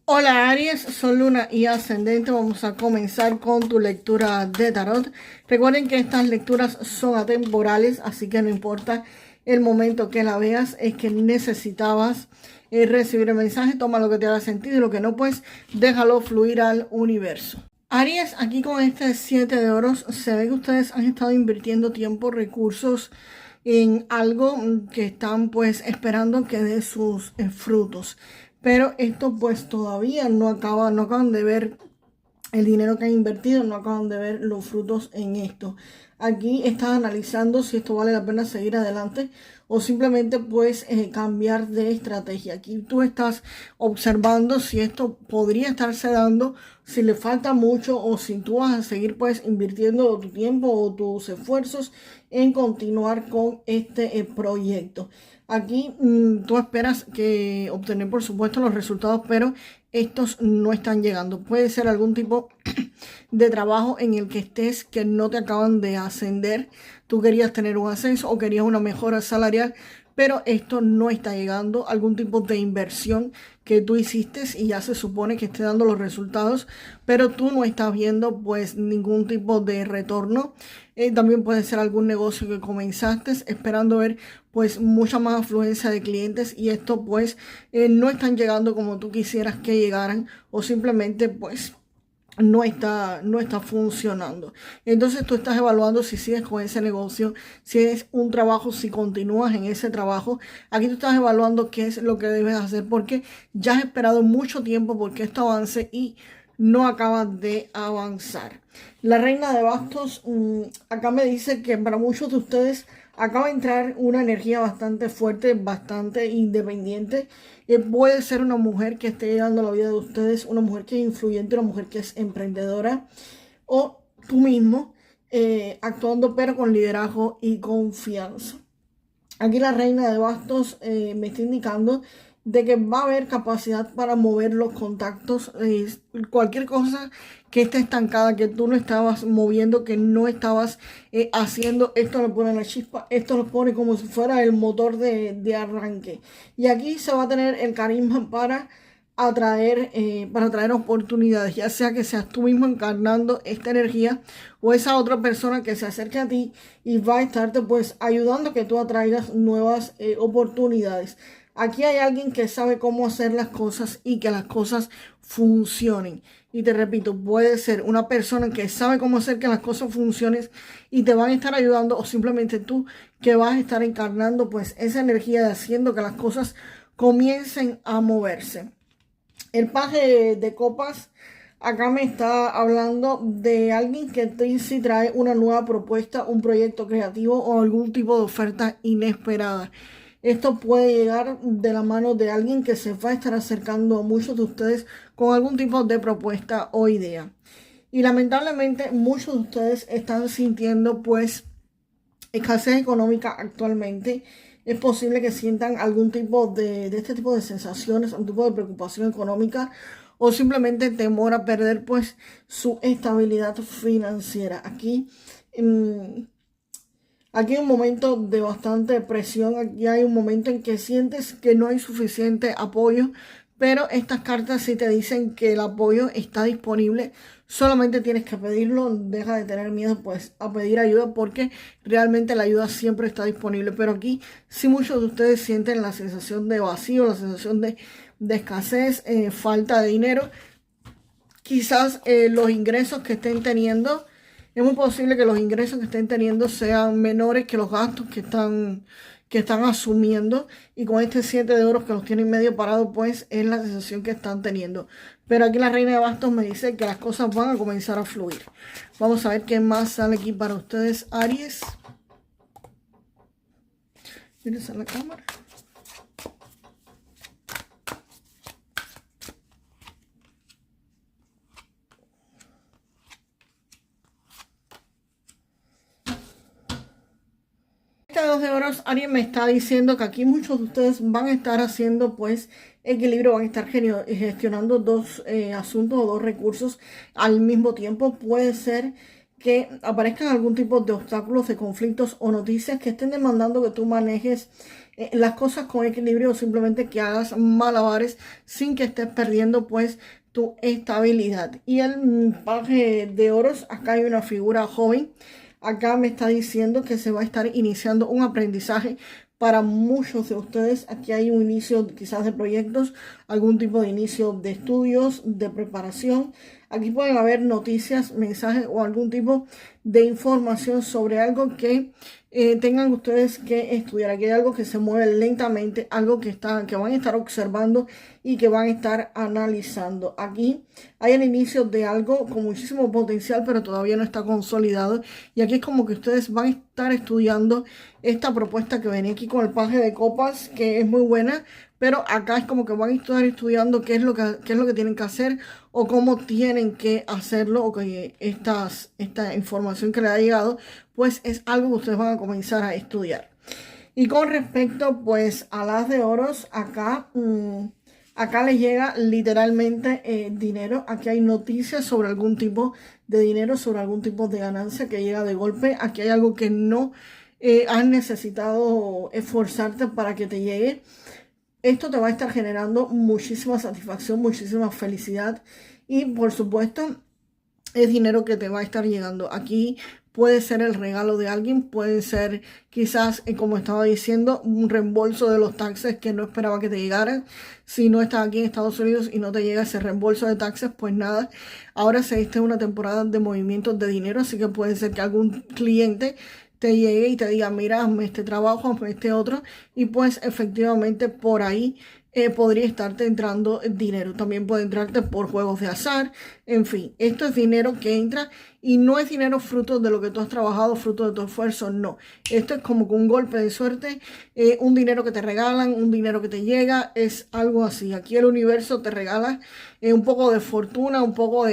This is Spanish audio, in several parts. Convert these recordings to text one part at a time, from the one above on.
Hola Aries, Sol, Luna y Ascendente. Vamos a comenzar con tu lectura de tarot. Recuerden que estas lecturas son atemporales, así que no importa el momento que la veas, es que necesitabas recibir el mensaje. Toma lo que te haga sentido y lo que no, pues déjalo fluir al universo. Aries, aquí con este 7 de oros, se ve que ustedes han estado invirtiendo tiempo, recursos en algo que están pues esperando que dé sus frutos. Pero esto pues todavía no acaban de ver el dinero que han invertido, no acaban de ver los frutos en esto. Aquí estás analizando si esto vale la pena seguir adelante o simplemente pues cambiar de estrategia. Aquí tú estás observando si esto podría estarse dando, si le falta mucho o si tú vas a seguir pues invirtiendo tu tiempo o tus esfuerzos en continuar con este proyecto. Aquí tú esperas que obtener por supuesto los resultados, pero estos no están llegando. Puede ser algún tipo de trabajo en el que estés que no te acaban de ascender. Tú querías tener un ascenso o querías una mejora salarial, pero esto no está llegando. Algún tipo de inversión que tú hiciste y ya se supone que esté dando los resultados, pero tú no estás viendo pues ningún tipo de retorno. También puede ser algún negocio que comenzaste esperando ver pues mucha más afluencia de clientes y esto pues no están llegando como tú quisieras que llegaran o simplemente pues no está funcionando. Entonces tú estás evaluando si sigues con ese negocio, si es un trabajo, si continúas en ese trabajo. Aquí tú estás evaluando qué es lo que debes hacer porque ya has esperado mucho tiempo porque esto avance y no acabas de avanzar. La reina de bastos acá me dice que para muchos de ustedes acaba de entrar una energía bastante fuerte, bastante independiente. Puede ser una mujer que esté llegando a la vida de ustedes, una mujer que es influyente, una mujer que es emprendedora, o tú mismo actuando pero con liderazgo y confianza. Aquí la reina de bastos me está indicando de que va a haber capacidad para mover los contactos, cualquier cosa que esté estancada, que tú no estabas moviendo, que no estabas haciendo, esto le pone la chispa, esto lo pone como si fuera el motor de arranque. Y aquí se va a tener el carisma para atraer oportunidades, ya sea que seas tú mismo encarnando esta energía o esa otra persona que se acerque a ti y va a estarte pues ayudando a que tú atraigas nuevas oportunidades. Aquí hay alguien que sabe cómo hacer las cosas y que las cosas funcionen. Y te repito, puede ser una persona que sabe cómo hacer que las cosas funcionen y te van a estar ayudando o simplemente tú que vas a estar encarnando pues esa energía de haciendo que las cosas comiencen a moverse. El paje de copas acá me está hablando de alguien que sí trae una nueva propuesta, un proyecto creativo o algún tipo de oferta inesperada. Esto puede llegar de la mano de alguien que se va a estar acercando a muchos de ustedes con algún tipo de propuesta o idea. Y lamentablemente muchos de ustedes están sintiendo pues escasez económica actualmente. Es posible que sientan algún tipo de este tipo de sensaciones, algún tipo de preocupación económica o simplemente temor a perder pues su estabilidad financiera. Aquí hay un momento de bastante presión, aquí hay un momento en que sientes que no hay suficiente apoyo, pero estas cartas sí te dicen que el apoyo está disponible, solamente tienes que pedirlo, deja de tener miedo pues a pedir ayuda porque realmente la ayuda siempre está disponible, pero aquí sí muchos de ustedes sienten la sensación de vacío, la sensación de escasez, falta de dinero, quizás los ingresos que estén teniendo. Es muy posible que los ingresos que estén teniendo sean menores que los gastos que están asumiendo. Y con este 7 de oros que los tienen medio parado, pues es la sensación que están teniendo. Pero aquí la reina de bastos me dice que las cosas van a comenzar a fluir. Vamos a ver qué más sale aquí para ustedes, Aries. ¿Tienes a la cámara? Este 2 de oros, Aries me está diciendo que aquí muchos de ustedes van a estar haciendo pues equilibrio, van a estar gestionando dos asuntos o dos recursos al mismo tiempo. Puede ser que aparezcan algún tipo de obstáculos, de conflictos o noticias que estén demandando que tú manejes las cosas con equilibrio o simplemente que hagas malabares sin que estés perdiendo pues tu estabilidad. Y el paje de oros, acá hay una figura joven. Acá me está diciendo que se va a estar iniciando un aprendizaje para muchos de ustedes. Aquí hay un inicio quizás de proyectos, algún tipo de inicio de estudios, de preparación. Aquí pueden haber noticias, mensajes o algún tipo de información sobre algo que tengan ustedes que estudiar. Aquí hay algo que se mueve lentamente, algo que van a estar observando y que van a estar analizando. Aquí hay el inicio de algo con muchísimo potencial, pero todavía no está consolidado. Y aquí es como que ustedes van a estar estudiando esta propuesta que venía aquí con el paje de copas, que es muy buena. Pero acá es como que van a estar estudiando qué es lo que tienen que hacer o cómo tienen que hacerlo, o que esta información que les ha llegado, pues es algo que ustedes van a comenzar a estudiar. Y con respecto pues a las de oros, acá, acá les llega literalmente dinero. Aquí hay noticias sobre algún tipo de dinero, sobre algún tipo de ganancia que llega de golpe. Aquí hay algo que no has necesitado esforzarte para que te llegue. Esto te va a estar generando muchísima satisfacción, muchísima felicidad y por supuesto es dinero que te va a estar llegando. Aquí puede ser el regalo de alguien, puede ser quizás, como estaba diciendo, un reembolso de los taxes que no esperaba que te llegaran. Si no estás aquí en Estados Unidos y no te llega ese reembolso de taxes, pues nada. Ahora se está una temporada de movimientos de dinero, así que puede ser que algún cliente te llegue y te diga, mira, hazme este trabajo, hazme este otro, y pues efectivamente por ahí podría estarte entrando dinero. También puede entrarte por juegos de azar, en fin, esto es dinero que entra y no es dinero fruto de lo que tú has trabajado, fruto de tu esfuerzo, no. Esto es como con un golpe de suerte, un dinero que te regalan, un dinero que te llega, es algo así. Aquí el universo te regala un poco de fortuna, un poco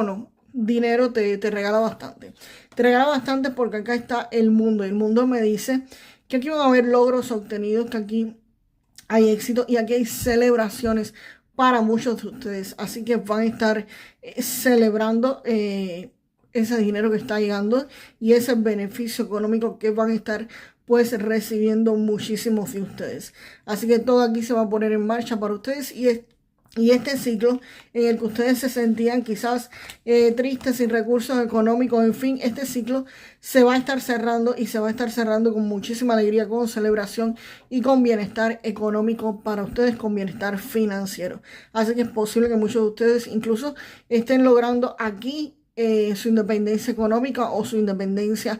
no. Dinero te regala bastante. Te regala bastante porque acá está el mundo. El mundo me dice que aquí van a haber logros obtenidos, que aquí hay éxito y aquí hay celebraciones para muchos de ustedes. Así que van a estar celebrando ese dinero que está llegando y ese beneficio económico que van a estar pues recibiendo muchísimos de ustedes. Así que todo aquí se va a poner en marcha para ustedes y este ciclo en el que ustedes se sentían quizás tristes, sin recursos económicos, en fin, este ciclo se va a estar cerrando y se va a estar cerrando con muchísima alegría, con celebración y con bienestar económico para ustedes, con bienestar financiero. Así que es posible que muchos de ustedes incluso estén logrando aquí su independencia económica o su independencia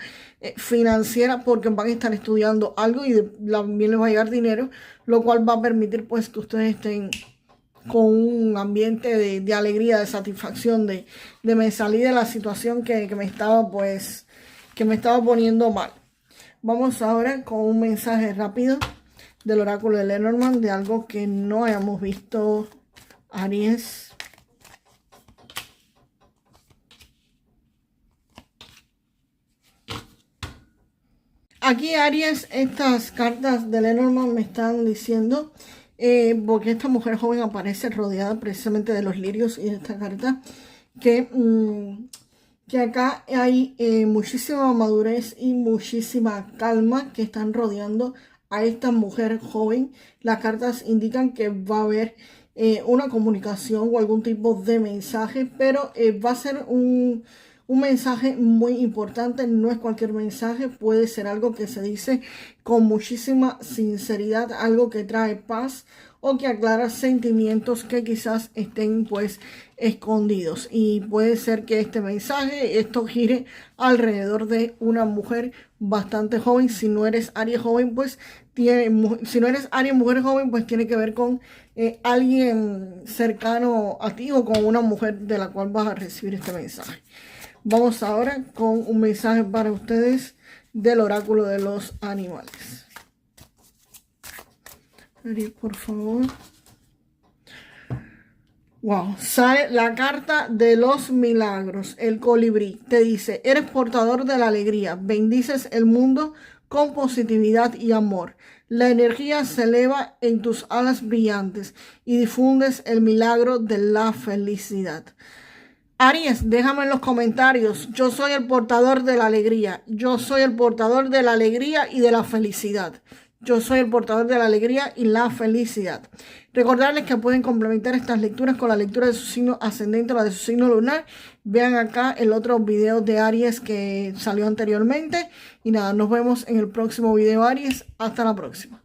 financiera, porque van a estar estudiando algo y también les va a llegar dinero, lo cual va a permitir pues que ustedes estén con un ambiente de alegría, de satisfacción, de me salir de la situación que me estaba poniendo mal. Vamos ahora con un mensaje rápido del oráculo de Lenormand de algo que no hayamos visto, Aries. Aquí, Aries, estas cartas de Lenormand me están diciendo, porque esta mujer joven aparece rodeada precisamente de los lirios y de esta carta, que acá hay muchísima madurez y muchísima calma que están rodeando a esta mujer joven. Las cartas indican que va a haber una comunicación o algún tipo de mensaje, pero va a ser un mensaje muy importante. No es cualquier mensaje, puede ser algo que se dice con muchísima sinceridad, algo que trae paz o que aclara sentimientos que quizás estén pues escondidos, y puede ser que este mensaje, esto gire alrededor de una mujer bastante joven. Si no eres Aries joven, pues si no eres Aries mujer joven, pues tiene que ver con alguien cercano a ti o con una mujer de la cual vas a recibir este mensaje. Vamos ahora con un mensaje para ustedes del oráculo de los animales. Por favor. Wow, sale la carta de los milagros, el colibrí. Te dice, eres portador de la alegría, bendices el mundo con positividad y amor. La energía se eleva en tus alas brillantes y difundes el milagro de la felicidad. Aries, déjame en los comentarios, yo soy el portador de la alegría, yo soy el portador de la alegría y de la felicidad. Yo soy el portador de la alegría y la felicidad. Recordarles que pueden complementar estas lecturas con la lectura de su signo ascendente o la de su signo lunar. Vean acá el otro video de Aries que salió anteriormente. Y nada, nos vemos en el próximo video Aries. Hasta la próxima.